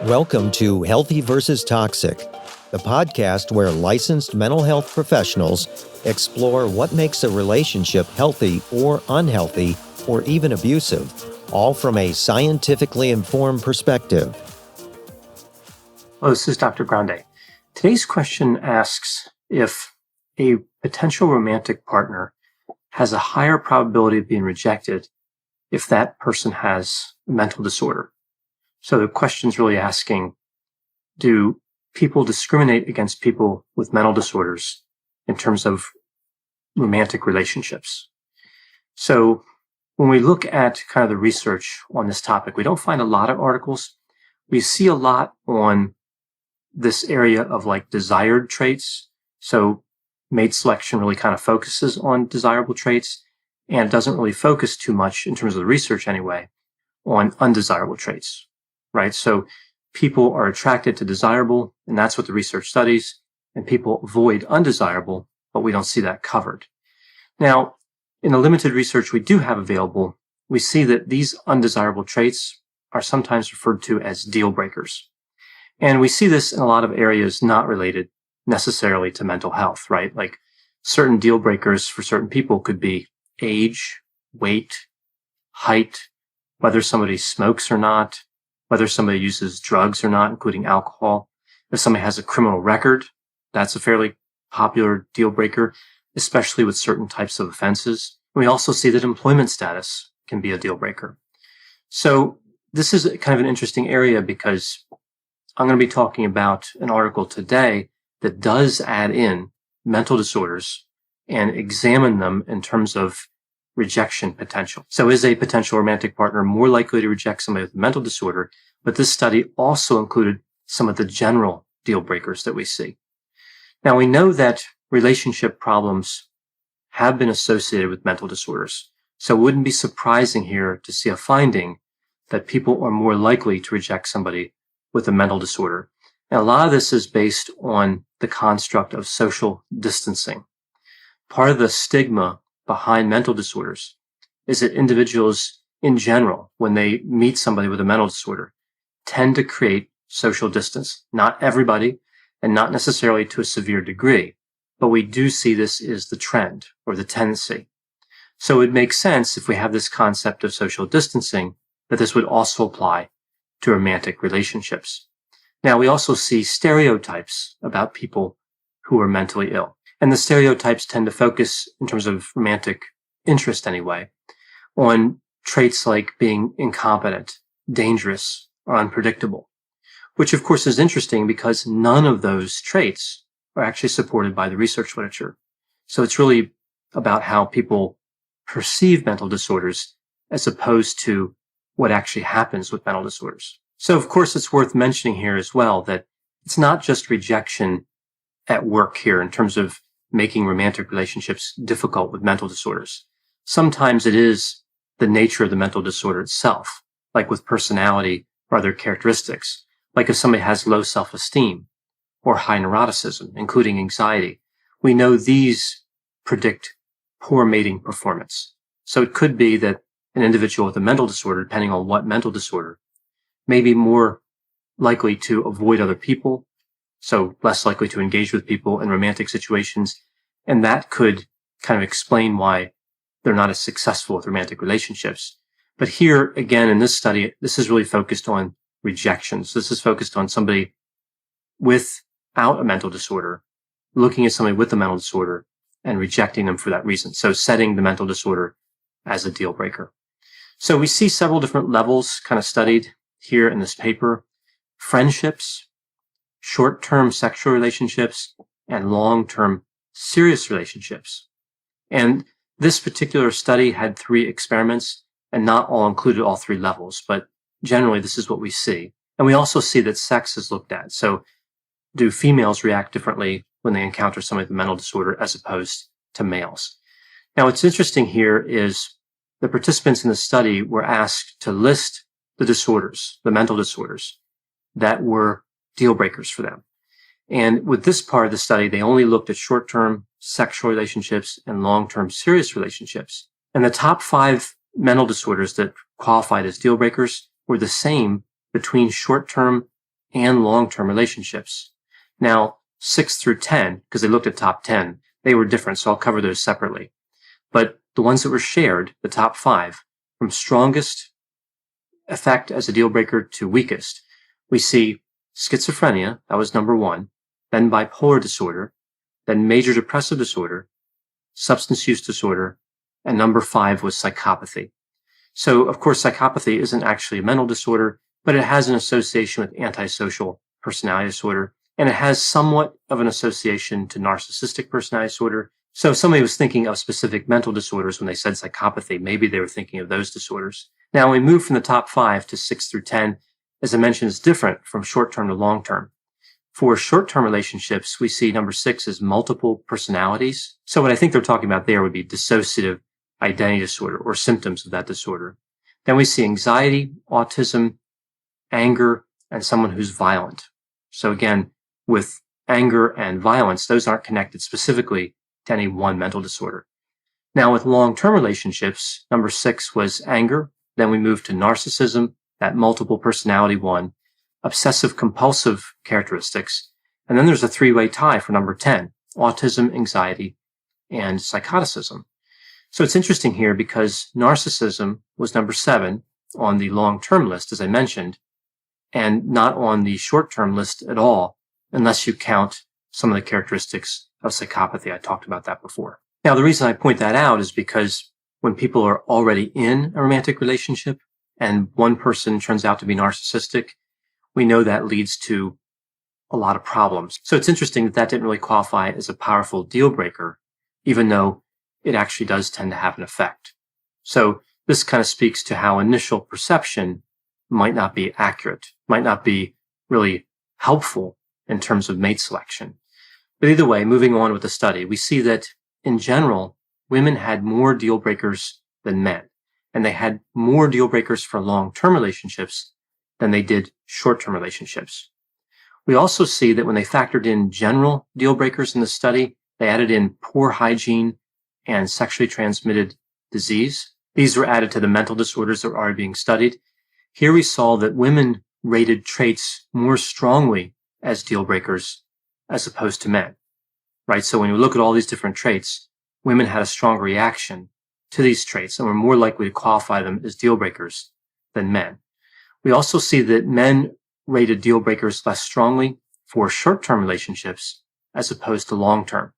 Welcome to Healthy versus Toxic, the podcast where licensed mental health professionals explore what makes a relationship healthy or unhealthy or even abusive, all from a scientifically informed perspective. Hello, this is Dr. Grande. Today's question asks if a potential romantic partner has a higher probability of being rejected if that person has a mental disorder. So the question's really asking, do people discriminate against people with mental disorders in terms of romantic relationships? So when we look at kind of the research on this topic, we don't find a lot of articles. We see a lot on this area of like desired traits. So mate selection really kind of focuses on desirable traits and doesn't really focus too much, in terms of the research anyway, on undesirable traits, right? So people are attracted to desirable, and that's what the research studies, and people avoid undesirable, but we don't see that covered. Now, in the limited research we do have available, we see that these undesirable traits are sometimes referred to as deal breakers. And we see this in a lot of areas not related necessarily to mental health, right? Like certain deal breakers for certain people could be age, weight, height, whether somebody smokes or not, whether somebody uses drugs or not, including alcohol. If somebody has a criminal record, that's a fairly popular deal breaker, especially with certain types of offenses. We also see that employment status can be a deal breaker. So this is kind of an interesting area because I'm going to be talking about an article today that does add in mental disorders and examine them in terms of rejection potential. So is a potential romantic partner more likely to reject somebody with a mental disorder? But this study also included some of the general deal breakers that we see. Now, we know that relationship problems have been associated with mental disorders. So it wouldn't be surprising here to see a finding that people are more likely to reject somebody with a mental disorder. And a lot of this is based on the construct of social distancing. Part of the stigma behind mental disorders is that individuals in general, when they meet somebody with a mental disorder, tend to create social distance. Not everybody, and not necessarily to a severe degree, but we do see this as the trend or the tendency. So it makes sense, if we have this concept of social distancing, that this would also apply to romantic relationships. Now, we also see stereotypes about people who are mentally ill. And the stereotypes tend to focus, in terms of romantic interest anyway, on traits like being incompetent, dangerous, or unpredictable, which of course is interesting because none of those traits are actually supported by the research literature. So it's really about how people perceive mental disorders as opposed to what actually happens with mental disorders. So of course it's worth mentioning here as well that it's not just rejection at work here in terms of making romantic relationships difficult with mental disorders. Sometimes it is the nature of the mental disorder itself, like with personality or other characteristics, like if somebody has low self-esteem or high neuroticism, including anxiety. We know these predict poor mating performance. So it could be that an individual with a mental disorder, depending on what mental disorder, may be more likely to avoid other people, so less likely to engage with people in romantic situations. And that could kind of explain why they're not as successful with romantic relationships. But here, again, in this study, this is really focused on rejections. This is focused on somebody without a mental disorder, looking at somebody with a mental disorder and rejecting them for that reason. So setting the mental disorder as a deal breaker. So we see several different levels kind of studied here in this paper: friendships, short-term sexual relationships, and long-term serious relationships. And this particular study had 3 experiments, and not all included all 3 levels, but generally this is what we see. And we also see that sex is looked at. So do females react differently when they encounter somebody with a mental disorder as opposed to males? Now, what's interesting here is the participants in the study were asked to list the disorders, the mental disorders, that were deal breakers for them. And with this part of the study, they only looked at short-term sexual relationships and long-term serious relationships. And the top 5 mental disorders that qualified as deal breakers were the same between short-term and long-term relationships. Now, 6 through 10, because they looked at top 10, they were different, so I'll cover those separately. But the ones that were shared, the top 5, from strongest effect as a deal breaker to weakest, we see schizophrenia, that was number 1, then bipolar disorder, then major depressive disorder, substance use disorder, and number 5 was psychopathy. So, of course, psychopathy isn't actually a mental disorder, but it has an association with antisocial personality disorder, and it has somewhat of an association to narcissistic personality disorder. So if somebody was thinking of specific mental disorders when they said psychopathy, maybe they were thinking of those disorders. Now, when we move from the top 5 to 6 through 10, as I mentioned, is different from short-term to long-term. For short-term relationships, we see number 6 is multiple personalities. So what I think they're talking about there would be dissociative identity disorder or symptoms of that disorder. Then we see anxiety, autism, anger, and someone who's violent. So again, with anger and violence, those aren't connected specifically to any one mental disorder. Now, with long-term relationships, number 6 was anger. Then we moved to narcissism, that multiple personality one, obsessive compulsive characteristics. And then there's a 3-way tie for number 10, autism, anxiety, and psychoticism. So it's interesting here because narcissism was number 7 on the long-term list, as I mentioned, and not on the short-term list at all, unless you count some of the characteristics of psychopathy. I talked about that before. Now, the reason I point that out is because when people are already in a romantic relationship and one person turns out to be narcissistic, we know that leads to a lot of problems. So it's interesting that that didn't really qualify as a powerful deal breaker, even though it actually does tend to have an effect. So this kind of speaks to how initial perception might not be accurate, might not be really helpful in terms of mate selection. But either way, moving on with the study, we see that in general, women had more deal breakers than men, and they had more deal breakers for long-term relationships than they did short-term relationships. We also see that when they factored in general deal breakers in the study, they added in poor hygiene and sexually transmitted disease. These were added to the mental disorders that were already being studied. Here we saw that women rated traits more strongly as deal breakers as opposed to men, right? So when you look at all these different traits, women had a stronger reaction to these traits and were more likely to qualify them as deal breakers than men. We also see that men rated deal breakers less strongly for short-term relationships as opposed to long-term.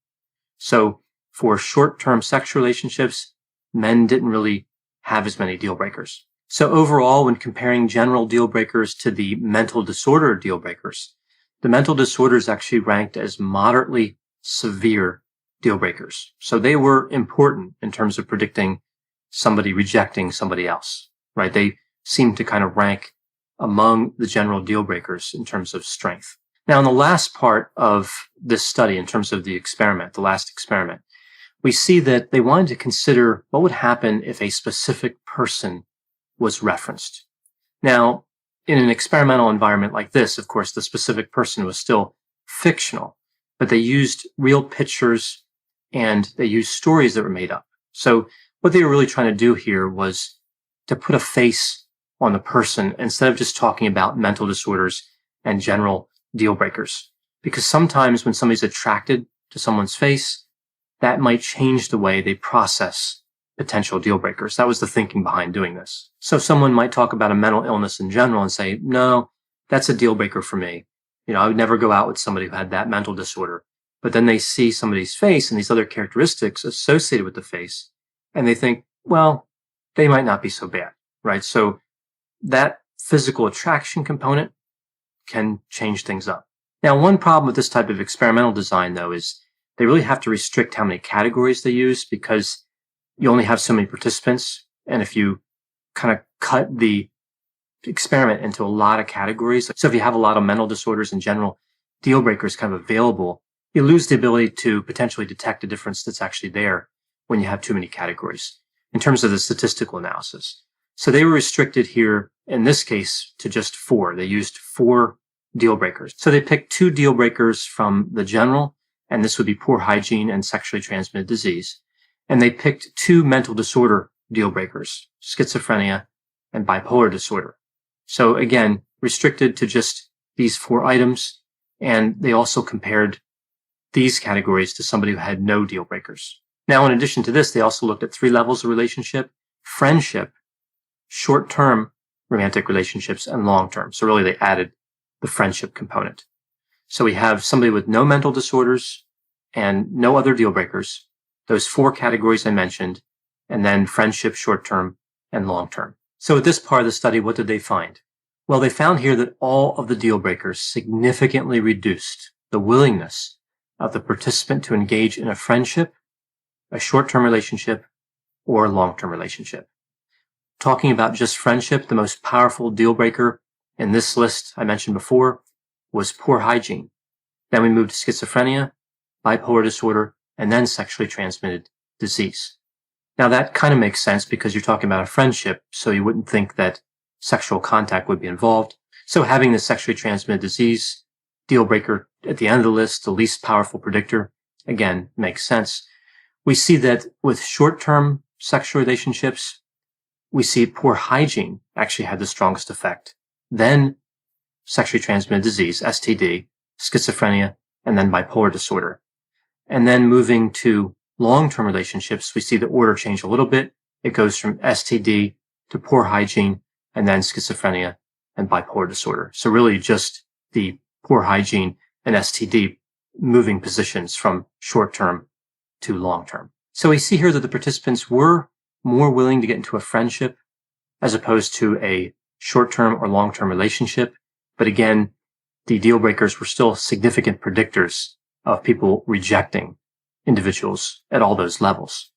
So for short-term sexual relationships, men didn't really have as many deal breakers. So overall, when comparing general deal breakers to the mental disorder deal breakers, the mental disorders actually ranked as moderately severe deal breakers. So they were important in terms of predicting somebody rejecting somebody else, right? They seemed to kind of rank among the general deal breakers in terms of strength. Now, in the last part of this study, in terms of the experiment, the last experiment, we see that they wanted to consider what would happen if a specific person was referenced. Now, in an experimental environment like this, of course, the specific person was still fictional, but they used real pictures and they used stories that were made up. So what they were really trying to do here was to put a face on the person instead of just talking about mental disorders and general deal breakers. Because sometimes when somebody's attracted to someone's face, that might change the way they process potential deal breakers. That was the thinking behind doing this. So someone might talk about a mental illness in general and say, no, that's a deal breaker for me. You know, I would never go out with somebody who had that mental disorder. But then they see somebody's face and these other characteristics associated with the face, and they think, well, they might not be so bad, right? So that physical attraction component can change things up. Now, one problem with this type of experimental design, though, is they really have to restrict how many categories they use because you only have so many participants. And if you kind of cut the experiment into a lot of categories, so if you have a lot of mental disorders in general, deal breakers kind of available, you lose the ability to potentially detect a difference that's actually there when you have too many categories in terms of the statistical analysis. So they were restricted here, in this case, to just 4. They used 4 deal breakers. So they picked 2 deal breakers from the general, and this would be poor hygiene and sexually transmitted disease. And they picked 2 mental disorder deal breakers, schizophrenia and bipolar disorder. So again, restricted to just these 4 items, and they also compared these categories to somebody who had no deal breakers. Now, in addition to this, they also looked at 3 levels of relationship: friendship, short-term romantic relationships, and long-term. So really they added the friendship component. So we have somebody with no mental disorders and no other deal breakers, those 4 categories I mentioned, and then friendship, short-term, and long-term. So at this part of the study, what did they find? Well, they found here that all of the deal breakers significantly reduced the willingness of the participant to engage in a friendship, a short-term relationship, or a long-term relationship. Talking about just friendship, the most powerful deal breaker in this list I mentioned before was poor hygiene. Then we moved to schizophrenia, bipolar disorder, and then sexually transmitted disease. Now that kind of makes sense because you're talking about a friendship, so you wouldn't think that sexual contact would be involved. So having the sexually transmitted disease deal breaker at the end of the list, the least powerful predictor, again, makes sense. We see that with short-term sexual relationships, we see poor hygiene actually had the strongest effect. Then sexually transmitted disease, STD, schizophrenia, and then bipolar disorder. And then moving to long-term relationships, we see the order change a little bit. It goes from STD to poor hygiene, and then schizophrenia and bipolar disorder. So really just the poor hygiene and STD moving positions from short-term to long-term. So we see here that the participants were more willing to get into a friendship as opposed to a short-term or long-term relationship. But again, the deal breakers were still significant predictors of people rejecting individuals at all those levels.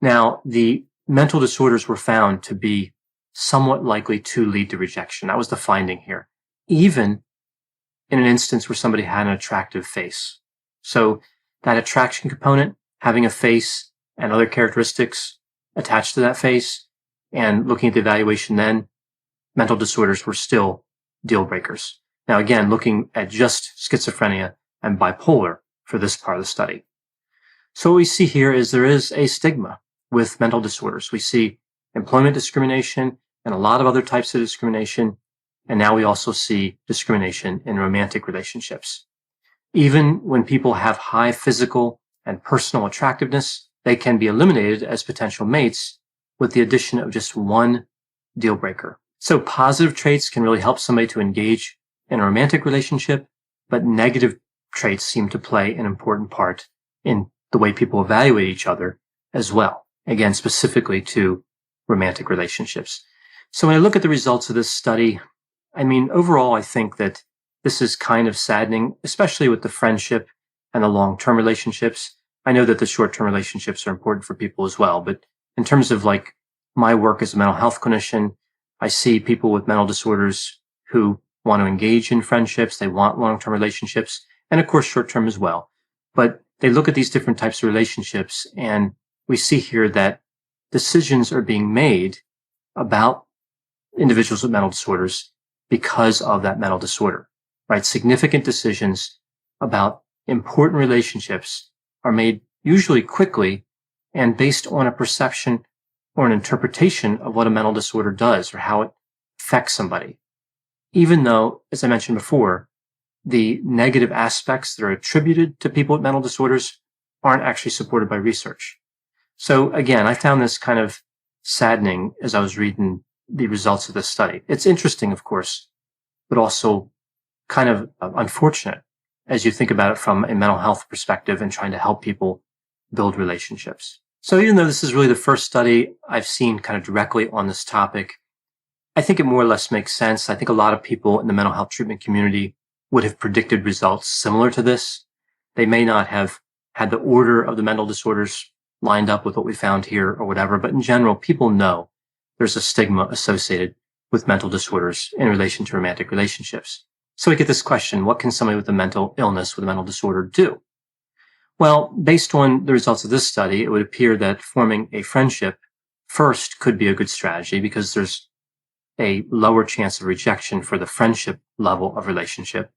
Now, the mental disorders were found to be somewhat likely to lead to rejection. That was the finding here, even in an instance where somebody had an attractive face. So that attraction component, having a face and other characteristics attached to that face, and looking at the evaluation then, mental disorders were still deal breakers. Now, again, looking at just schizophrenia and bipolar for this part of the study. So what we see here is there is a stigma with mental disorders. We see employment discrimination and a lot of other types of discrimination. And now we also see discrimination in romantic relationships. Even when people have high physical and personal attractiveness, they can be eliminated as potential mates with the addition of just one deal breaker. So positive traits can really help somebody to engage in a romantic relationship, but negative traits seem to play an important part in the way people evaluate each other as well. Again, specifically to romantic relationships. So when I look at the results of this study, I mean, overall, I think that this is kind of saddening, especially with the friendship and the long-term relationships. I know that the short-term relationships are important for people as well, but in terms of like my work as a mental health clinician, I see people with mental disorders who want to engage in friendships. They want long-term relationships, and of course, short-term as well. But they look at these different types of relationships, and we see here that decisions are being made about individuals with mental disorders because of that mental disorder, right? Significant decisions about important relationships are made usually quickly and based on a perception or an interpretation of what a mental disorder does or how it affects somebody. Even though, as I mentioned before, the negative aspects that are attributed to people with mental disorders aren't actually supported by research. So again, I found this kind of saddening as I was reading the results of this study. It's interesting, of course, but also kind of unfortunate as you think about it from a mental health perspective and trying to help people build relationships. So even though this is really the first study I've seen kind of directly on this topic, I think it more or less makes sense. I think a lot of people in the mental health treatment community would have predicted results similar to this. They may not have had the order of the mental disorders lined up with what we found here or whatever, but in general, people know there's a stigma associated with mental disorders in relation to romantic relationships. So we get this question, what can somebody with a mental illness, with a mental disorder do? Well, based on the results of this study, it would appear that forming a friendship first could be a good strategy because there's a lower chance of rejection for the friendship level of relationship.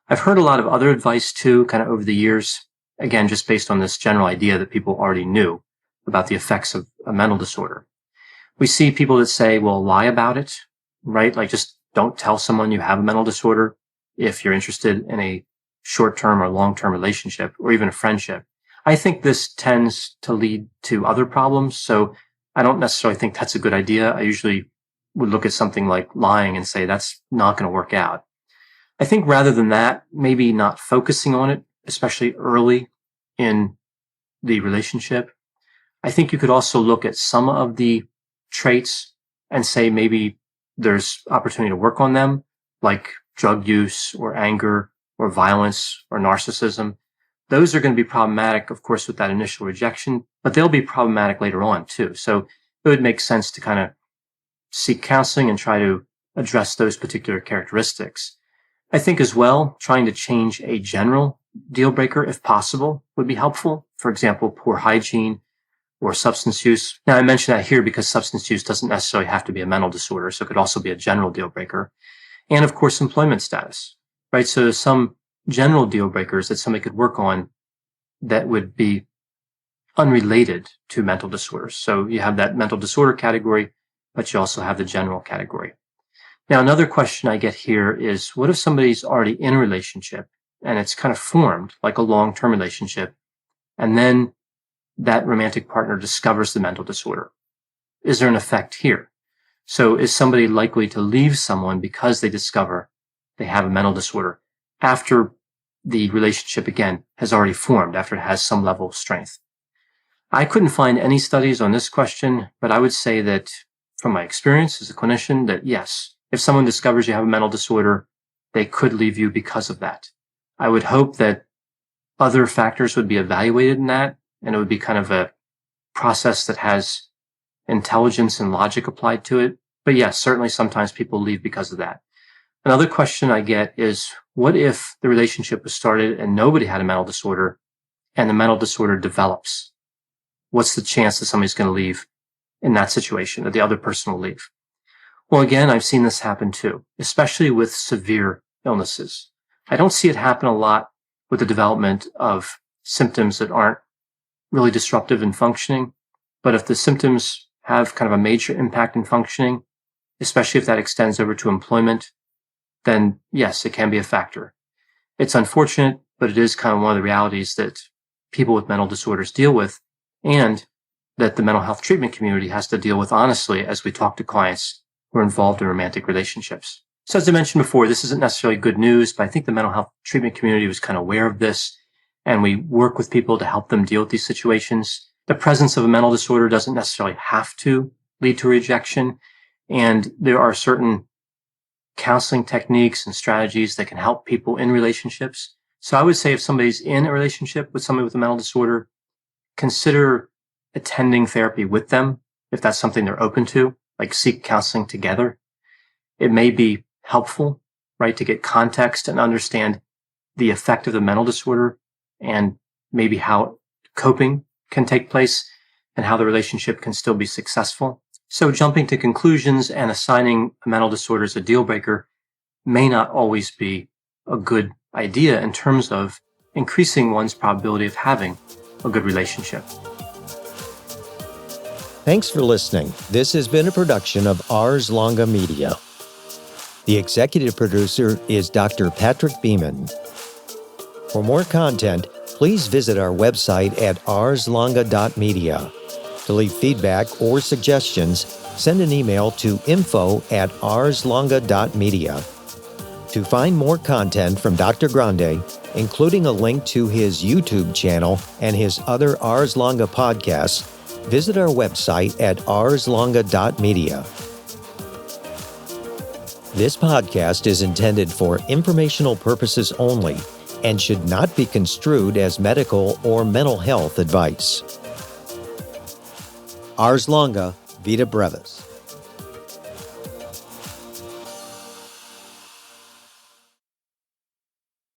I've heard a lot of other advice too, kind of over the years, again, just based on this general idea that people already knew about the effects of a mental disorder. We see people that say, well, lie about it, right? Like just don't tell someone you have a mental disorder. if you're interested in a short-term or long-term relationship or even a friendship. I think this tends to lead to other problems. So I don't necessarily think that's a good idea. I usually would look at something like lying and say that's not going to work out. I think rather than that, maybe not focusing on it, especially early in the relationship. I think you could also look at some of the traits and say maybe there's opportunity to work on them, like drug use or anger or violence or narcissism. Those are going to be problematic, of course, with that initial rejection, but they'll be problematic later on too. So it would make sense to kind of seek counseling and try to address those particular characteristics. I think as well, trying to change a general deal breaker, if possible, would be helpful. For example, poor hygiene or substance use. Now, I mention that here because substance use doesn't necessarily have to be a mental disorder, so it could also be a general deal breaker. And of course, employment status, right? So there's some general deal breakers that somebody could work on that would be unrelated to mental disorders. So you have that mental disorder category, but you also have the general category. Now, another question I get here is, what if somebody's already in a relationship and it's kind of formed like a long-term relationship, and then that romantic partner discovers the mental disorder? Is there an effect here? So is somebody likely to leave someone because they discover they have a mental disorder after the relationship, again, has already formed, after it has some level of strength? I couldn't find any studies on this question, but I would say that from my experience as a clinician, that yes, if someone discovers you have a mental disorder, they could leave you because of that. I would hope that other factors would be evaluated in that, and it would be kind of a process that has intelligence and logic applied to it. But yes, certainly sometimes people leave because of that. Another question I get is, what if the relationship was started and nobody had a mental disorder and the mental disorder develops? What's the chance that somebody's going to leave in that situation, that the other person will leave? Well, again, I've seen this happen too, especially with severe illnesses. I don't see it happen a lot with the development of symptoms that aren't really disruptive in functioning. But if the symptoms have kind of a major impact in functioning, especially if that extends over to employment, then yes, it can be a factor. It's unfortunate, but it is kind of one of the realities that people with mental disorders deal with, and that the mental health treatment community has to deal with honestly as we talk to clients who are involved in romantic relationships. So as I mentioned before, this isn't necessarily good news, but I think the mental health treatment community was kind of aware of this, and we work with people to help them deal with these situations. The presence of a mental disorder doesn't necessarily have to lead to rejection, and there are certain counseling techniques and strategies that can help people in relationships. So I would say if somebody's in a relationship with somebody with a mental disorder, consider attending therapy with them if that's something they're open to, like seek counseling together. It may be helpful, right, to get context and understand the effect of the mental disorder and maybe how coping can take place and how the relationship can still be successful. So jumping to conclusions and assigning a mental disorder as a deal breaker may not always be a good idea in terms of increasing one's probability of having a good relationship. Thanks for listening. This has been a production of Ars Longa Media. The executive producer is Dr. Patrick Beeman. For more content, please visit our website at arslonga.media. To leave feedback or suggestions, send an email to info@arslonga.media. To find more content from Dr. Grande, including a link to his YouTube channel and his other Ars Longa podcasts, visit our website at arslonga.media. This podcast is intended for informational purposes only and should not be construed as medical or mental health advice. Ars Longa, Vita Brevis.